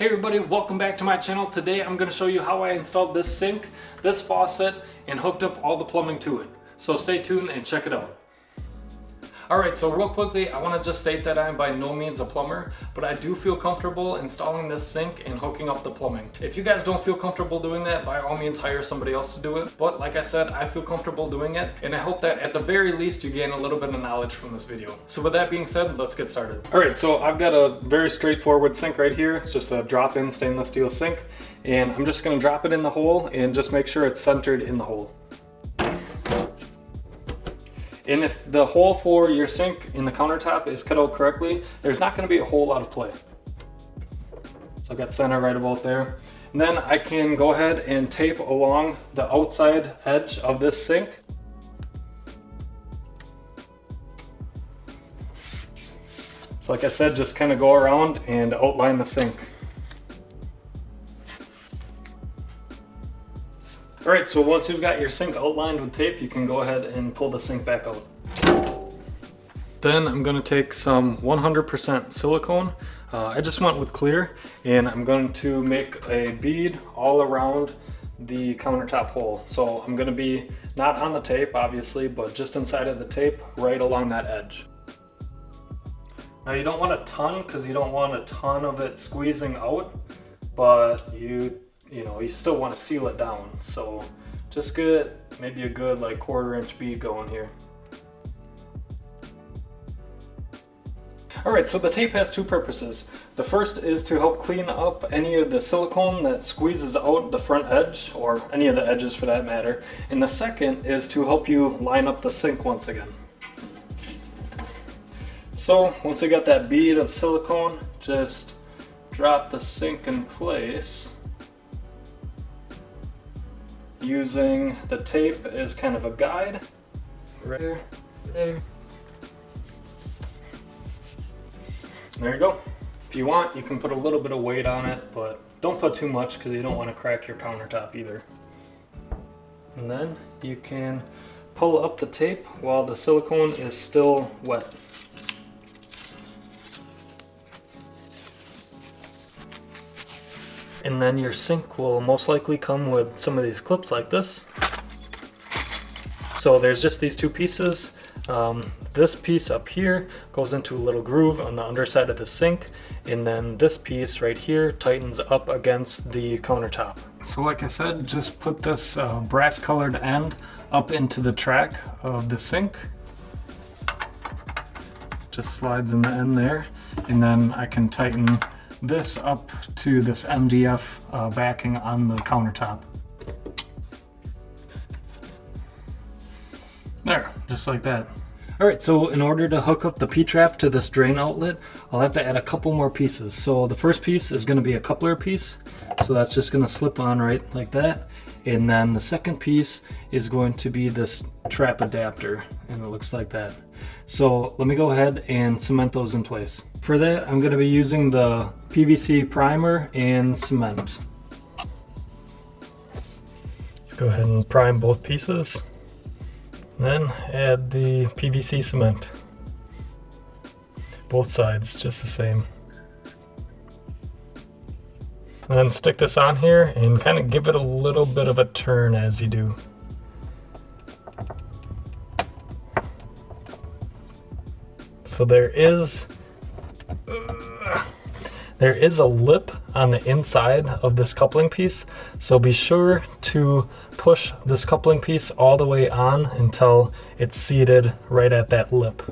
Hey everybody, welcome back to my channel. Today I'm going to show you how I installed this sink, this faucet, and hooked up all the plumbing to it. So stay tuned and check it out. Alright, so real quickly, I want to just state that I am by no means a plumber, but I do feel comfortable installing this sink and hooking up the plumbing. If you guys don't feel comfortable doing that, by all means hire somebody else to do it. But like I said, I feel comfortable doing it, and I hope that at the very least you gain a little bit of knowledge from this video. So with that being said, let's get started. Alright, so I've got a very straightforward sink right here. It's just a drop-in stainless steel sink, and I'm just going to drop it in the hole and just make sure it's centered in the hole. And if the hole for your sink in the countertop is cut out correctly, there's not going to be a whole lot of play. So I've got center right about there. And then I can go ahead and tape along the outside edge of this sink. So like I said, just kind of go around and outline the sink. Alright, so once you've got your sink outlined with tape, you can go ahead and pull the sink back out. Then I'm going to take some 100% silicone. I just went with clear, and I'm going to make a bead all around the countertop hole. So I'm going to be not on the tape, obviously, but just inside of the tape, right along that edge. Now you don't want a ton, because you don't want a ton of it squeezing out, but you still want to seal it down. So just get maybe a good like 1/4 inch bead going here. Alright, so the tape has two purposes. The first is to help clean up any of the silicone that squeezes out the front edge, or any of the edges for that matter. And the second is to help you line up the sink once again. So once you got that bead of silicone, just drop the sink in place, using the tape as kind of a guide. Right there. There you go. If you want, you can put a little bit of weight on it, but don't put too much because you don't want to crack your countertop either. And then you can pull up the tape while the silicone is still wet. And then your sink will most likely come with some of these clips like this. So there's just these two pieces. This piece up here goes into a little groove on the underside of the sink, and then this piece right here tightens up against the countertop. So like I said, just put this brass colored end up into the track of the sink. Just slides in the end there, and then I can tighten this up to this MDF backing on the countertop. There, just like that. Alright, so in order to hook up the P-trap to this drain outlet, I'll have to add a couple more pieces. So the first piece is going to be a coupler piece, so that's just going to slip on right like that. And then the second piece is going to be this trap adapter, and it looks like that. So let me go ahead and cement those in place. For that, I'm going to be using the PVC primer and cement. Let's go ahead and prime both pieces. Then add the PVC cement. Both sides, just the same. And then stick this on here and kind of give it a little bit of a turn as you do. So there is a lip on the inside of this coupling piece, so be sure to push this coupling piece all the way on until it's seated right at that lip.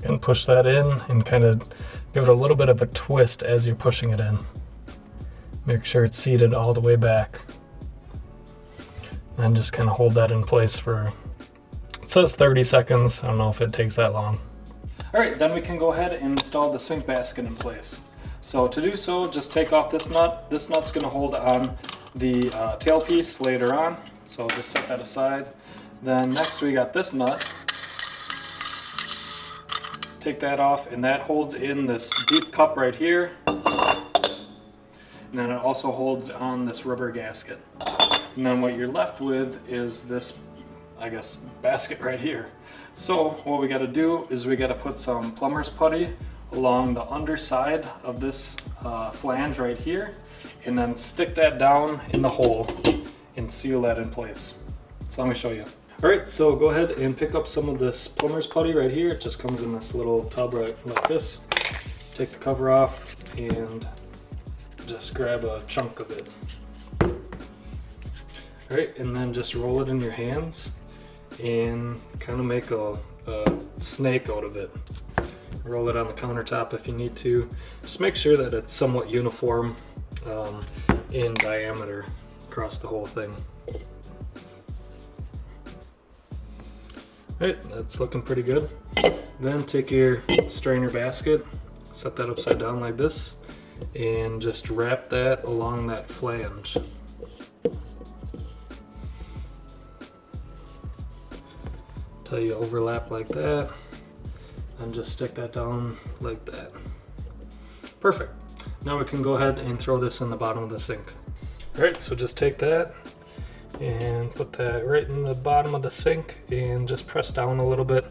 And push that in and kind of give it a little bit of a twist as you're pushing it in. Make sure it's seated all the way back. And just kind of hold that in place for, it says 30 seconds. I don't know if it takes that long. Alright, then we can go ahead and install the sink basket in place. So to do so, just take off this nut. This nut's going to hold on the tail piece later on, so just set that aside. Then next we got this nut. Take that off, and that holds in this deep cup right here. And then it also holds on this rubber gasket. And then what you're left with is this, I guess, basket right here. So what we got to do is we got to put some plumber's putty along the underside of this flange right here, and then stick that down in the hole and seal that in place. So let me show you. All right, so go ahead and pick up some of this plumber's putty right here. It just comes in this little tub right like this. Take the cover off and just grab a chunk of it. All right, and then just roll it in your hands and kind of make a snake out of it. Roll it on the countertop if you need to. Just make sure that it's somewhat uniform in diameter across the whole thing. All right, that's looking pretty good. Then take your strainer basket, set that upside down like this, and just wrap that along that flange. Till you overlap like that, and just stick that down like that. Perfect. Now we can go ahead and throw this in the bottom of the sink. All right, so just take that and put that right in the bottom of the sink and just press down a little bit.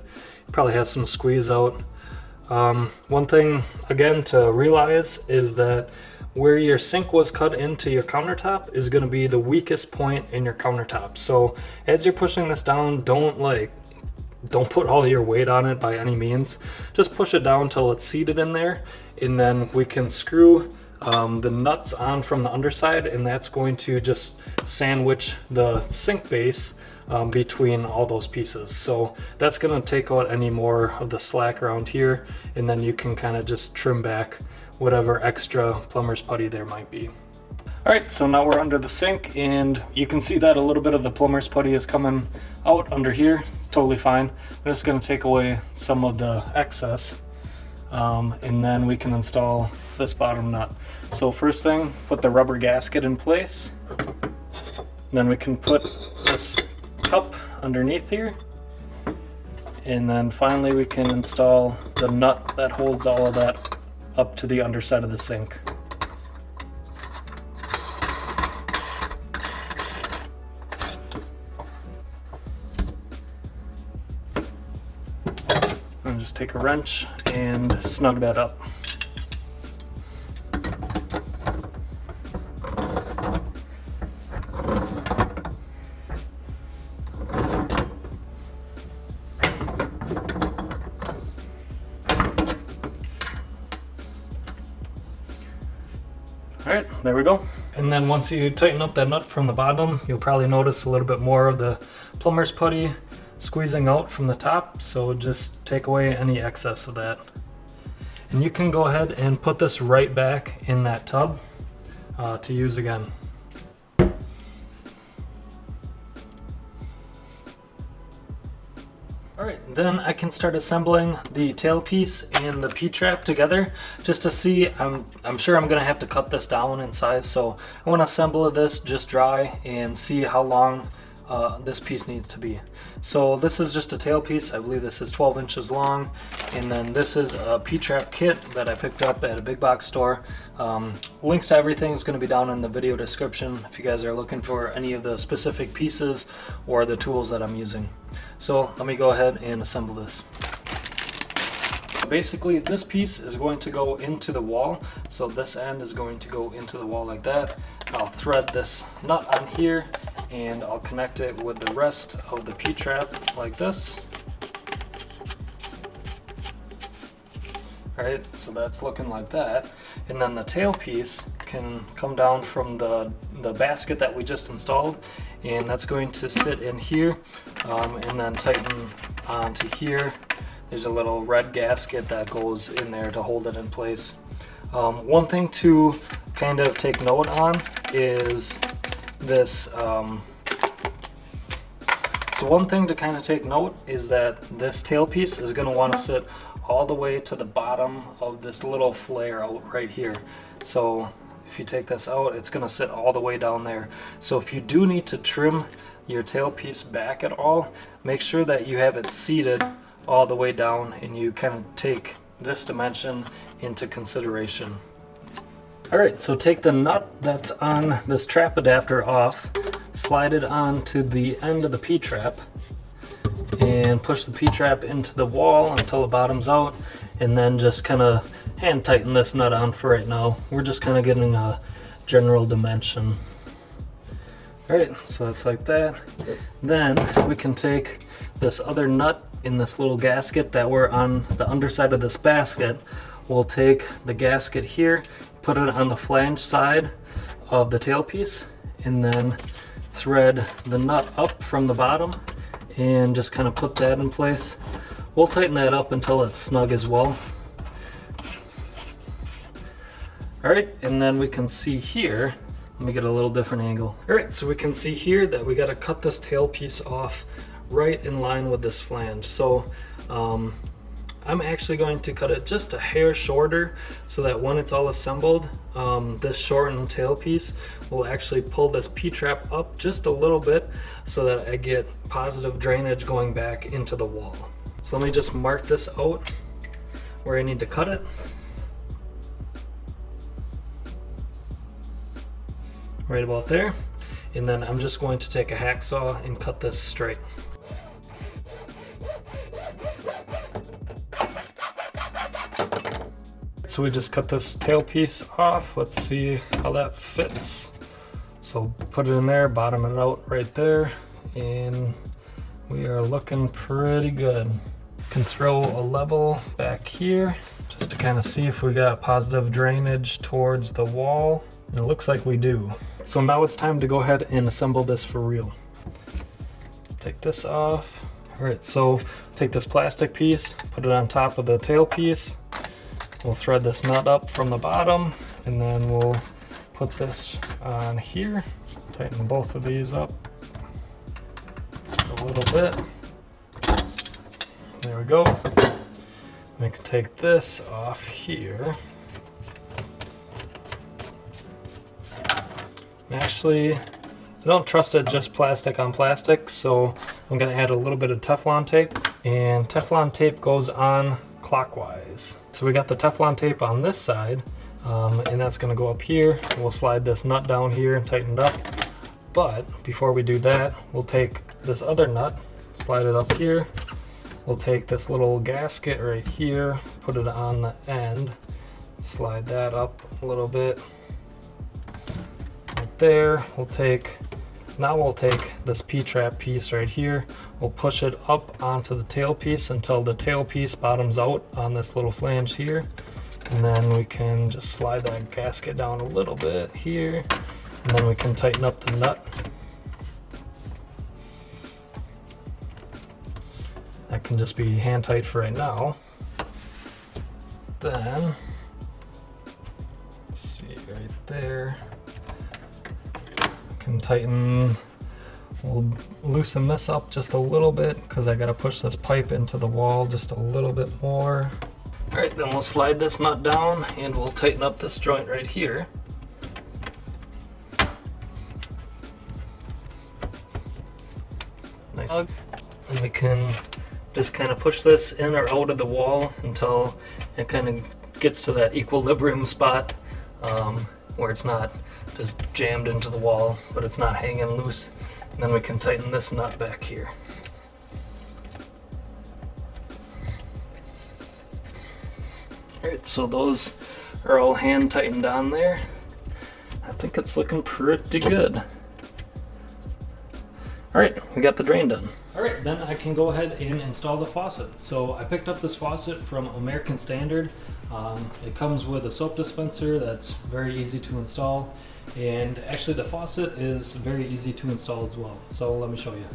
You probably have some squeeze out. One thing again to realize is that where your sink was cut into your countertop is going to be the weakest point in your countertop. So as you're pushing this down, don't put all your weight on it by any means. Just push it down till it's seated in there, and then we can screw the nuts on from the underside, and that's going to just sandwich the sink base between all those pieces. So that's going to take out any more of the slack around here, and then you can kind of just trim back whatever extra plumber's putty there might be. All right, so now we're under the sink, and you can see that a little bit of the plumber's putty is coming out under here. It's totally fine. I'm just going to take away some of the excess, and then we can install this bottom nut. So first thing, put the rubber gasket in place. Then we can put this cup underneath here, and then finally we can install the nut that holds all of that up to the underside of the sink. And just take a wrench and snug that up. All right, there we go. And then once you tighten up that nut from the bottom, you'll probably notice a little bit more of the plumber's putty squeezing out from the top. So just take away any excess of that. And you can go ahead and put this right back in that tub to use again. All right, then I can start assembling the tailpiece and the P-trap together just to see. I'm sure I'm gonna have to cut this down in size, so I want to assemble this just dry and see how long this piece needs to be. So this is just a tailpiece. I believe this is 12 inches long, and then this is a P-trap kit that I picked up at a big box store. Links to everything is going to be down in the video description if you guys are looking for any of the specific pieces or the tools that I'm using. So let me go ahead and assemble this. Basically, this piece is going to go into the wall. So this end is going to go into the wall like that. I'll thread this nut on here, and I'll connect it with the rest of the P-trap like this. All right, so that's looking like that. And then the tail piece can come down from the basket that we just installed, and that's going to sit in here and then tighten onto here. There's a little red gasket that goes in there to hold it in place. One thing to kind of take note on is this. So one thing to kind of take note is that this tailpiece is going to want to sit all the way to the bottom of this little flare out right here. So if you take this out, it's going to sit all the way down there. So if you do need to trim your tailpiece back at all, make sure that you have it seated all the way down and you kind of take this dimension into consideration. Alright, so take the nut that's on this trap adapter off, slide it onto the end of the P-trap, and push the P-trap into the wall until it bottoms out, and then just kind of hand tighten this nut on for right now. We're just kind of getting a general dimension. Alright, so that's like that. Then we can take this other nut in this little gasket that we're on the underside of this basket. We'll take the gasket here, put it on the flange side of the tailpiece, and then thread the nut up from the bottom and just kind of put that in place. We'll tighten that up until it's snug as well. Alright, and then we can see here, let me get a little different angle. Alright, so we can see here that we got to cut this tailpiece off right in line with this flange. So I'm actually going to cut it just a hair shorter so that when it's all assembled, this shortened tailpiece will actually pull this P-trap up just a little bit so that I get positive drainage going back into the wall. So let me just mark this out where I need to cut it. Right about there. And then I'm just going to take a hacksaw and cut this straight. So we just cut this tailpiece off. Let's see how that fits. So put it in there, bottom it out right there, and we are looking pretty good. Can throw a level back here just to kind of see if we got positive drainage towards the wall. And it looks like we do. So now it's time to go ahead and assemble this for real. Let's take this off. All right, so take this plastic piece, put it on top of the tailpiece. We'll thread this nut up from the bottom, and then we'll put this on here. Tighten both of these up just a little bit. There we go. We can take this off here. Actually, I don't trust it just plastic on plastic, so I'm going to add a little bit of Teflon tape. And Teflon tape goes on clockwise. So we got the Teflon tape on this side, and that's going to go up here. We'll slide this nut down here and tighten it up. But before we do that, we'll take this other nut, slide it up here. We'll take this little gasket right here, put it on the end, slide that up a little bit. There, we'll take this P-trap piece right here, we'll push it up onto the tailpiece until the tailpiece bottoms out on this little flange here, and then we can just slide that gasket down a little bit here, and then we can tighten up the nut. That can just be hand tight for right now. Then, let's see right there. Can tighten, we'll loosen this up just a little bit because I gotta push this pipe into the wall just a little bit more. All right, then we'll slide this nut down and we'll tighten up this joint right here. Nice. And we can just kind of push this in or out of the wall until it kind of gets to that equilibrium spot where it's not just jammed into the wall, but it's not hanging loose. And then we can tighten this nut back here. Alright, so those are all hand tightened on there. I think it's looking pretty good. Alright, we got the drain done. Alright, then I can go ahead and install the faucet. So I picked up this faucet from American Standard. It comes with a soap dispenser that's very easy to install, and actually the faucet is very easy to install as well. So let me show you.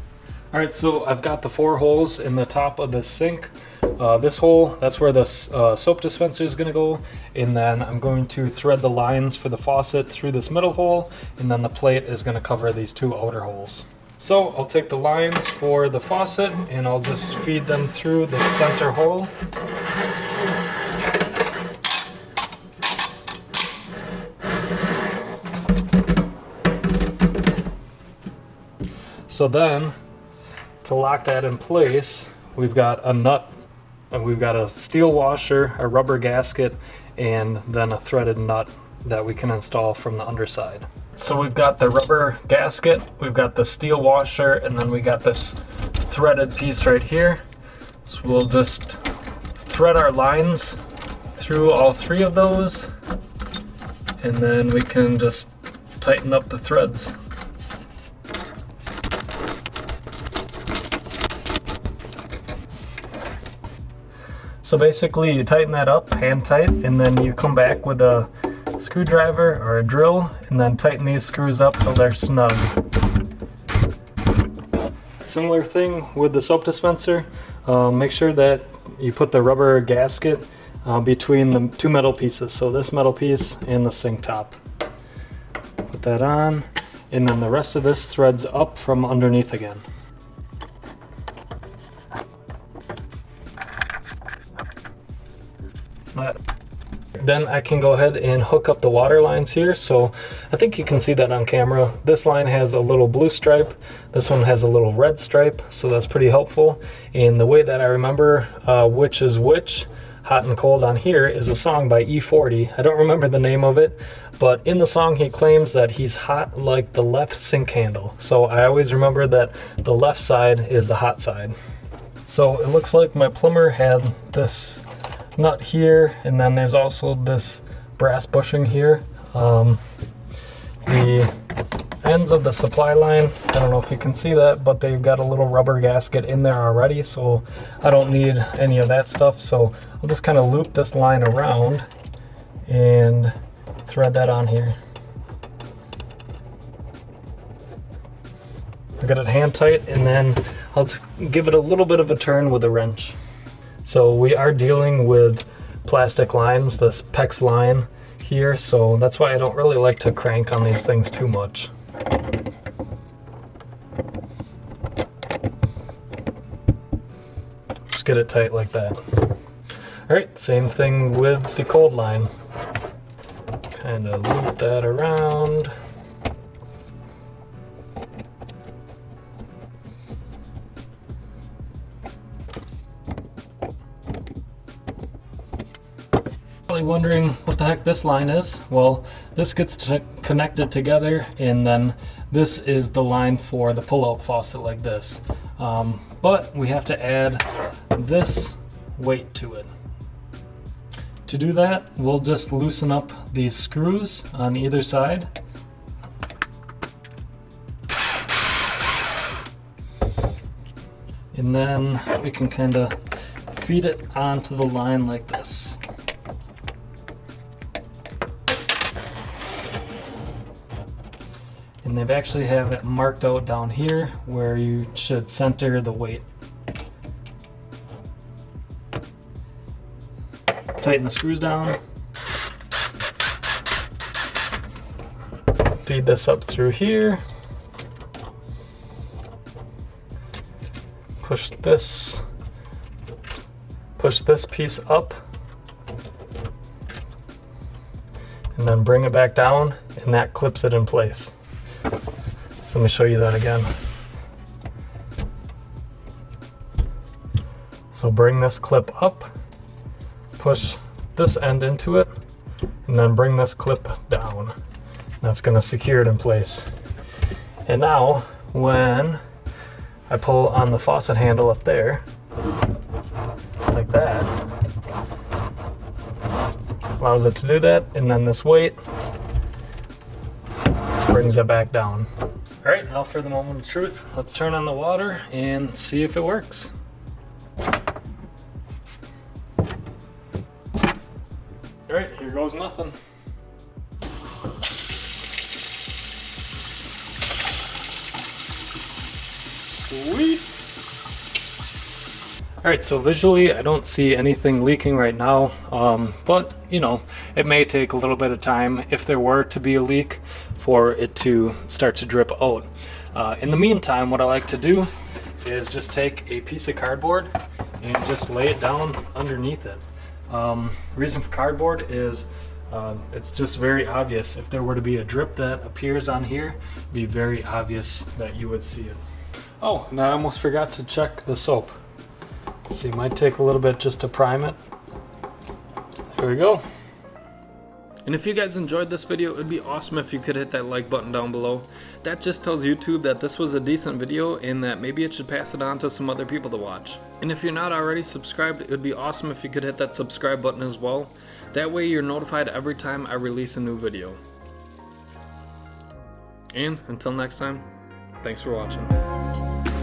Alright, so I've got the 4 holes in the top of the sink. This hole, that's where the soap dispenser is going to go, and then I'm going to thread the lines for the faucet through this middle hole, and then the plate is going to cover these 2 outer holes. So I'll take the lines for the faucet and I'll just feed them through the center hole. So then, to lock that in place, we've got a nut, and we've got a steel washer, a rubber gasket, and then a threaded nut that we can install from the underside. So we've got the rubber gasket, we've got the steel washer, and then we got this threaded piece right here. So we'll just thread our lines through all 3 of those, and then we can just tighten up the threads. So basically you tighten that up, hand tight, and then you come back with a screwdriver or a drill and then tighten these screws up till they're snug. Similar thing with the soap dispenser. Make sure that you put the rubber gasket between the 2 metal pieces, so this metal piece and the sink top. Put that on, and then the rest of this threads up from underneath again. Then I can go ahead and hook up the water lines here. So I think you can see that on camera. This line has a little blue stripe. This one has a little red stripe. So that's pretty helpful. And the way that I remember which is which, hot and cold on here, is a song by E40. I don't remember the name of it, but in the song he claims that he's hot like the left sink handle. So I always remember that the left side is the hot side. So it looks like my plumber had this nut here, and then there's also this brass bushing here. The ends of the supply line, I don't know if you can see that, but they've got a little rubber gasket in there already, so I don't need any of that stuff. So I'll just kind of loop this line around and thread that on here. I got it hand tight, and then I'll give it a little bit of a turn with a wrench. So we are dealing with plastic lines, this PEX line here, so that's why I don't really like to crank on these things too much. Just get it tight like that. Alright, same thing with the cold line. Kind of loop that around. Wondering what the heck this line is. Well, this gets connected together, and then this is the line for the pull-out faucet like this. But we have to add this weight to it. To do that, we'll just loosen up these screws on either side. And then we can kind of feed it onto the line like this. And they've actually have it marked out down here where you should center the weight. Tighten the screws down. Feed this up through here. Push this piece up. And then bring it back down, and that clips it in place. So let me show you that again. So bring this clip up, push this end into it, and then bring this clip down. That's going to secure it in place. And now when I pull on the faucet handle up there, like that, allows it to do that, and then this weight brings it back down. All right, now for the moment of truth. Let's turn on the water and see if it works. All right, here goes nothing. Sweet. All right, so visually I don't see anything leaking right now, but you know, it may take a little bit of time, if there were to be a leak, for it to start to drip out. In the meantime, what I like to do is just take a piece of cardboard and just lay it down underneath it. Reason for cardboard is it's just very obvious. If there were to be a drip that appears on here, it'd be very obvious that you would see it. Oh, and I almost forgot to check the soap. Let's see, it might take a little bit just to prime it. There we go. And if you guys enjoyed this video, it would be awesome if you could hit that like button down below. That just tells YouTube that this was a decent video and that maybe it should pass it on to some other people to watch. And if you're not already subscribed, it would be awesome if you could hit that subscribe button as well. That way you're notified every time I release a new video. And until next time, thanks for watching.